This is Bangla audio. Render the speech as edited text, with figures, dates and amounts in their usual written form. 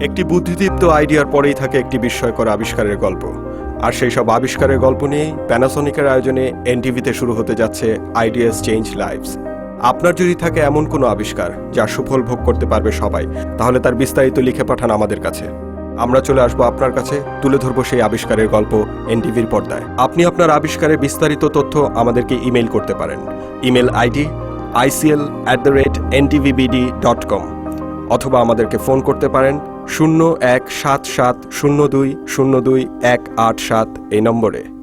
একটি বুদ্ধিদীপ্ত আইডিয়ার পরেই থাকে একটি বিস্ময়কর আবিষ্কারের গল্প। আর সেই সব আবিষ্কারের গল্প নিয়েই প্যানাসোনিকের আয়োজনে এনটিভিতে শুরু হতে যাচ্ছে আইডিয়াস চেঞ্জ লাইভস। আপনার যদি থাকে এমন কোনো আবিষ্কার যার সুফল ভোগ করতে পারবে সবাই, তাহলে তার বিস্তারিত লিখে পাঠান আমাদের কাছে। আমরা চলে আসবো আপনার কাছে, তুলে ধরবো সেই আবিষ্কারের গল্প এনটিভির পর্দায়। আপনি আপনার আবিষ্কারের বিস্তারিত তথ্য আমাদেরকে ইমেল করতে পারেন। ইমেল আইডি icl@ntvbd.com, অথবা আমাদেরকে ফোন করতে পারেন 017702020187 এই নম্বরে।